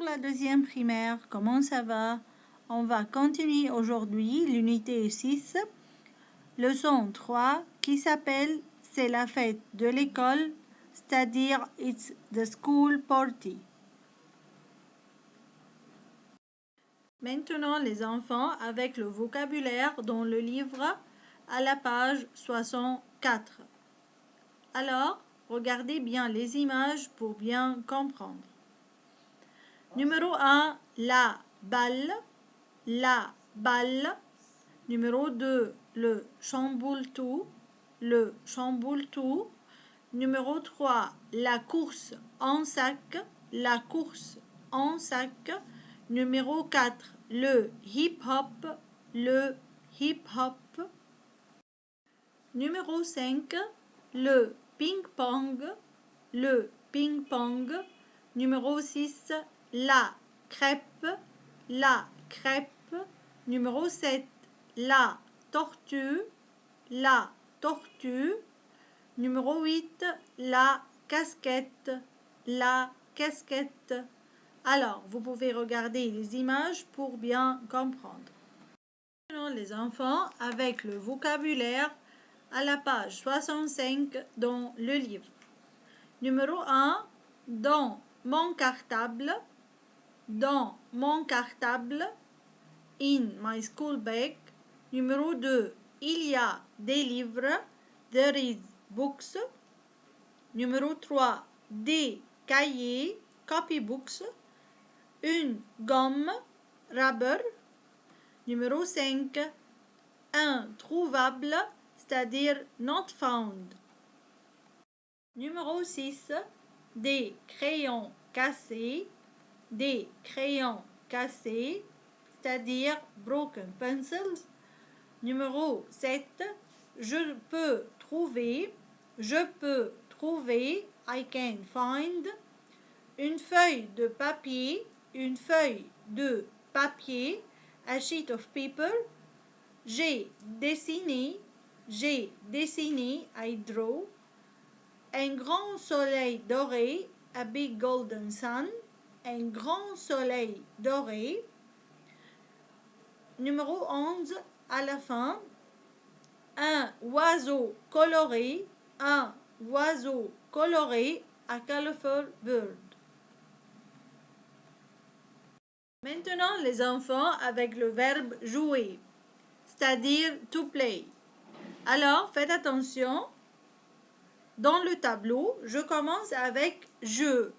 la deuxième primaire, comment ça va? On va continuer aujourd'hui l'unité 6, leçon 3, qui s'appelle « C'est la fête de l'école », c'est-à-dire « It's the school party ». Maintenant, les enfants, avec le vocabulaire dans le livre à la page 64. Alors, regardez bien les images pour bien comprendre. Numéro 1, la balle. La balle. Numéro 2, le chamboule-tout. Le chamboule-tout. Numéro 3, la course en sac. La course en sac. Numéro 4, le hip-hop. Le hip-hop. Numéro 5, le ping-pong. Le ping-pong. Numéro 6, la crêpe. La crêpe. Numéro 7, la tortue. La tortue. Numéro 8, la casquette. La casquette. Alors, vous pouvez regarder les images pour bien comprendre. Maintenant, les enfants, avec le vocabulaire à la page 65 dans le livre. Numéro 1, dans mon cartable. Dans mon cartable. In my school bag. Numéro 2, il y a des livres. There is books. Numéro 3, des cahiers. Copybooks. Une gomme. Rubber. Numéro 5, introuvable, c'est-à-dire not found. Numéro 6, des crayons cassés. Des crayons cassés, c'est-à-dire broken pencils. Numéro 7, je peux trouver. Je peux trouver. I can find. Une feuille de papier. Une feuille de papier. A sheet of paper. J'ai dessiné. J'ai dessiné. I draw. Un grand soleil doré. A big golden sun. Un grand soleil doré. Numéro 11, à la fin. Un oiseau coloré. Un oiseau coloré. A colorful bird. Maintenant, les enfants, avec le verbe jouer, c'est-à-dire to play. Alors, faites attention. Dans le tableau, je commence avec je.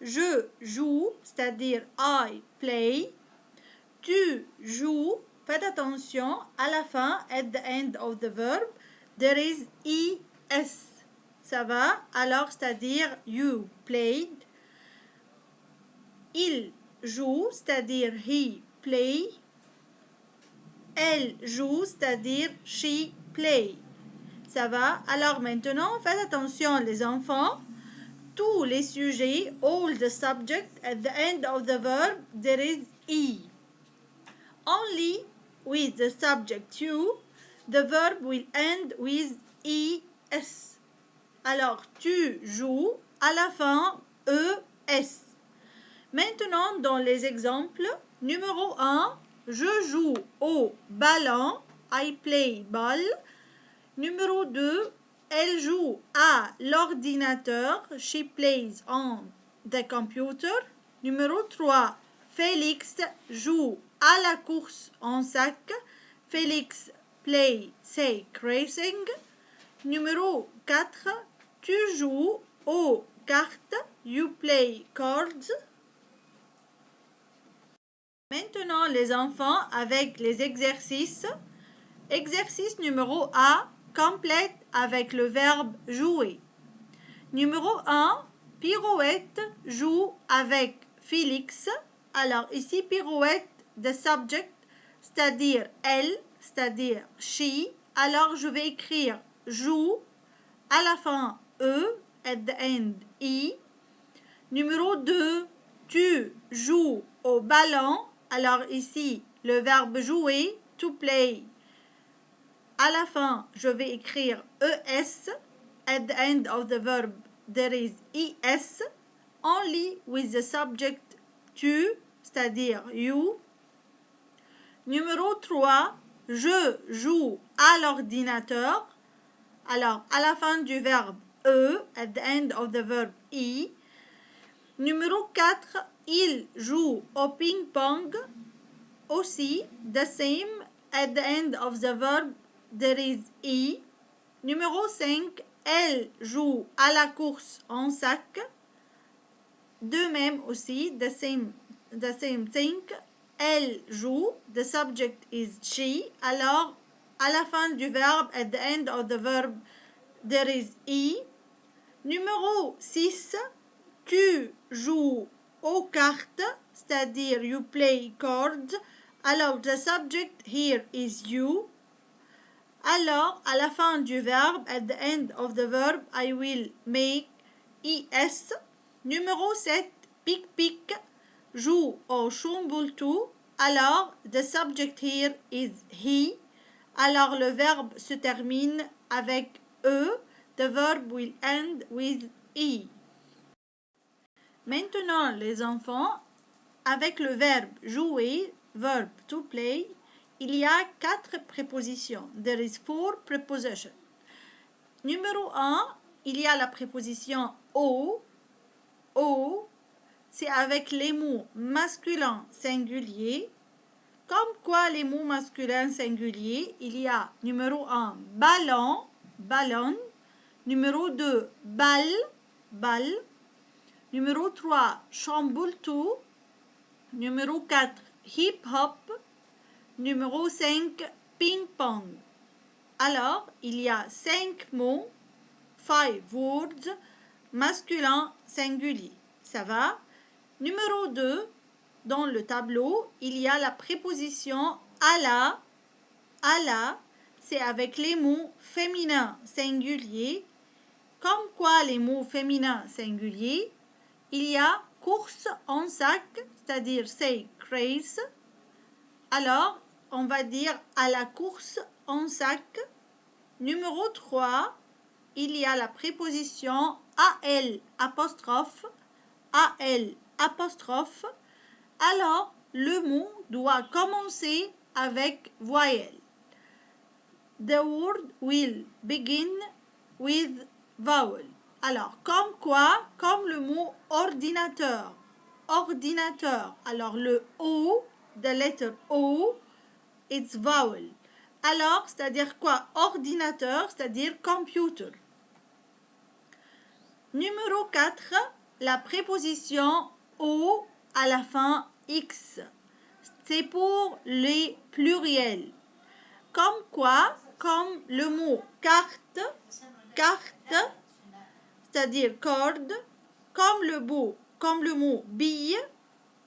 Je joue, c'est-à-dire I play. Tu joues. Faites attention, à la fin, at the end of the verb, there is es. Ça va? Alors, c'est-à-dire you played. Il joue, c'est-à-dire he play. Elle joue, c'est-à-dire she play. Ça va? Alors maintenant, faites attention les enfants. Tous les sujets, all the subject, at the end of the verb, there is e. Only with the subject you, the verb will end with es. Alors, tu joues, à la fin, es. Maintenant, dans les exemples, numéro 1, je joue au ballon, I play ball. Numéro 2, elle joue à l'ordinateur, she plays on the computer. Numéro 3, Félix joue à la course en sac, Félix play sack racing. Numéro 4, tu joues aux cartes, you play cards. Maintenant, les enfants, avec les exercices. Exercice numéro A, complète avec le verbe jouer. Numéro 1, Pirouette joue avec Félix. Alors, ici, Pirouette, the subject, c'est-à-dire elle, c'est-à-dire she. Alors, je vais écrire joue, à la fin, at the end, e. Numéro 2, tu joues au ballon. Alors ici, le verbe jouer, to play. À la fin, je vais écrire es. At the end of the verb, there is es. Only with the subject tu, c'est-à-dire you. Numéro 3, je joue à l'ordinateur. Alors, à la fin du verbe E, at the end of the verb E. Numéro 4, il joue au ping-pong. Aussi, the same, at the end of the verb, there is E. Numéro 5, elle joue à la course en sac. De même aussi, the same thing. Elle joue, the subject is she. Alors, à la fin du verbe, at the end of the verb, there is E. Numéro 6, tu joues aux cartes, c'est-à-dire you play cards. Alors, the subject here is you. Alors, à la fin du verbe, at the end of the verb, I will make es. Numéro 7, pic-pic, joue au Chambultu. Alors, the subject here is he. Alors, le verbe se termine avec e. The verb will end with e. Maintenant, les enfants, avec le verbe jouer, verb to play, il y a 4 prépositions. There is 4 prepositions. Numéro 1, il y a la préposition au. Au, c'est avec les mots masculins singuliers. Comme quoi les mots masculins singuliers, il y a numéro 1, ballon, ballon. Numéro 2, balle, balle. Numéro 3, chambultu. Numéro 4, hip-hop. Numéro 5, ping-pong. Alors, il y a 5 mots, 5 words, masculin singulier. Ça va? Numéro 2, dans le tableau, il y a la préposition à la. À la, c'est avec les mots féminins singuliers. Comme quoi les mots féminins singuliers, il y a course en sac, c'est-à-dire say race. Alors, on va dire à la course en sac. Numéro 3, il y a la préposition AL apostrophe. AL apostrophe. Alors, le mot doit commencer avec voyelle. The word will begin with vowel. Alors, comme quoi? Comme le mot ordinateur. Ordinateur. Alors, le O, the letter O, it's vowel. Alors, c'est-à-dire quoi? Ordinateur, c'est-à-dire computer. Numéro 4, la préposition O à la fin X. C'est pour les pluriels. Comme quoi? Comme le mot carte, carte, c'est-à-dire corde. Comme le mot bille,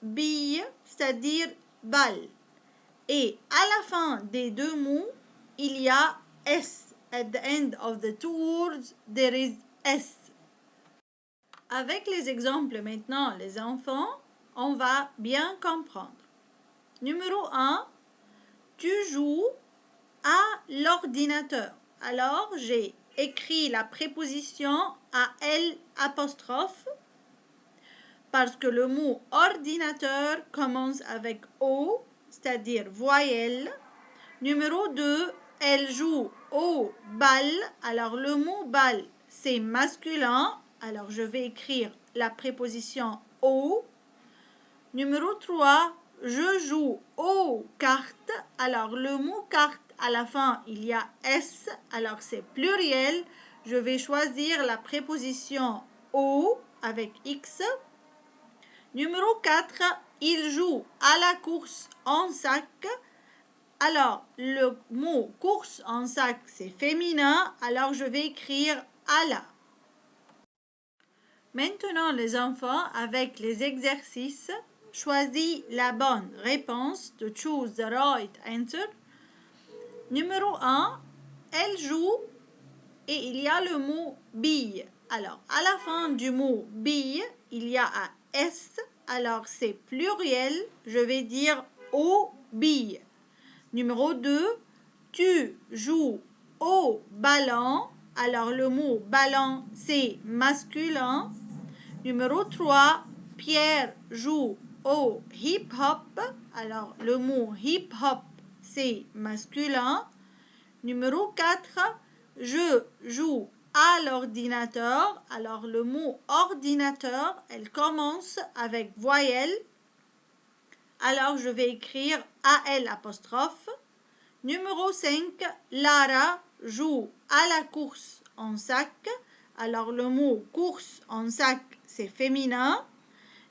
bille, c'est-à-dire balle. Et à la fin des deux mots, il y a S. At the end of the two words, there is S. Avec les exemples maintenant, les enfants, on va bien comprendre. Numéro 1, tu joues à l'ordinateur. Alors, j'ai écrit la préposition à L apostrophe parce que le mot ordinateur commence avec O, c'est-à-dire voyelle. Numéro 2, elle joue au bal. Alors, le mot bal, c'est masculin. Alors, je vais écrire la préposition au. Numéro 3, je joue aux cartes. Alors, le mot carte, à la fin, il y a S. Alors, c'est pluriel. Je vais choisir la préposition au avec X. Numéro 4, il joue à la course en sac. Alors, le mot course en sac, c'est féminin. Alors, je vais écrire à la. Maintenant, les enfants, avec les exercices, choisis la bonne réponse. To choose the right answer. Numéro 1, elle joue et il y a le mot bille. Alors, à la fin du mot bille, il y a un S. Alors, c'est pluriel. Je vais dire aux billes. Numéro 2, tu joues au ballon. Alors, le mot ballon, c'est masculin. Numéro 3, Pierre joue au hip-hop. Alors, le mot hip-hop, c'est masculin. Numéro 4, je joue à l'ordinateur. Alors, le mot ordinateur, elle commence avec voyelle. Alors, je vais écrire AL apostrophe. Numéro 5, Lara joue à la course en sac. Alors, le mot course en sac, c'est féminin.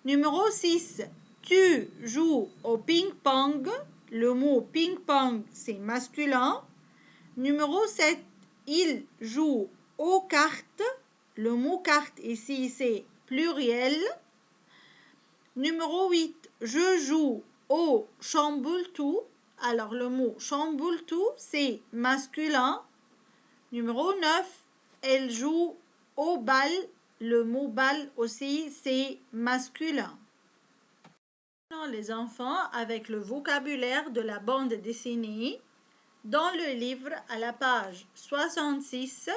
Numéro 6, tu joues au ping-pong. Le mot ping-pong, c'est masculin. Numéro 7, il joue aux cartes. Le mot carte ici, c'est pluriel. Numéro 8, je joue au chamboule-tout. Alors, le mot chamboule-tout, c'est masculin. Numéro 9, elle joue au bal. Le mot bal aussi, c'est masculin. Les enfants avec le vocabulaire de la bande dessinée. Dans le livre, à la page 66,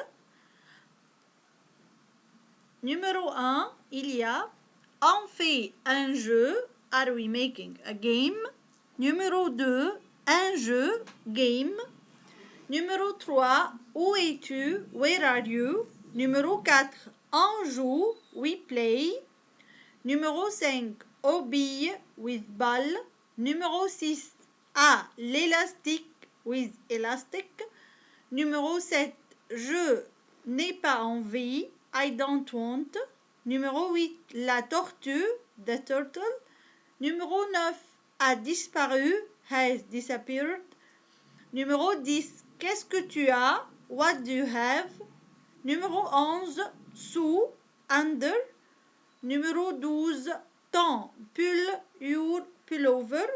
numéro 1, il y a « On fait un jeu ». Are we making a game? Numéro 2, un jeu, game. Numéro 3, où es-tu? Where are you? Numéro 4, on joue, we play. Numéro 5, aux billes, with ball. Numéro 6, à l'élastique, with elastic. Numéro 7, je n'ai pas envie, I don't want. Numéro 8, la tortue, the turtle. Numéro 9, a disparu, has disappeared. Numéro 10, qu'est-ce que tu as? What do you have? Numéro 11, sous, under. Numéro 12, ton, pull, your, pullover.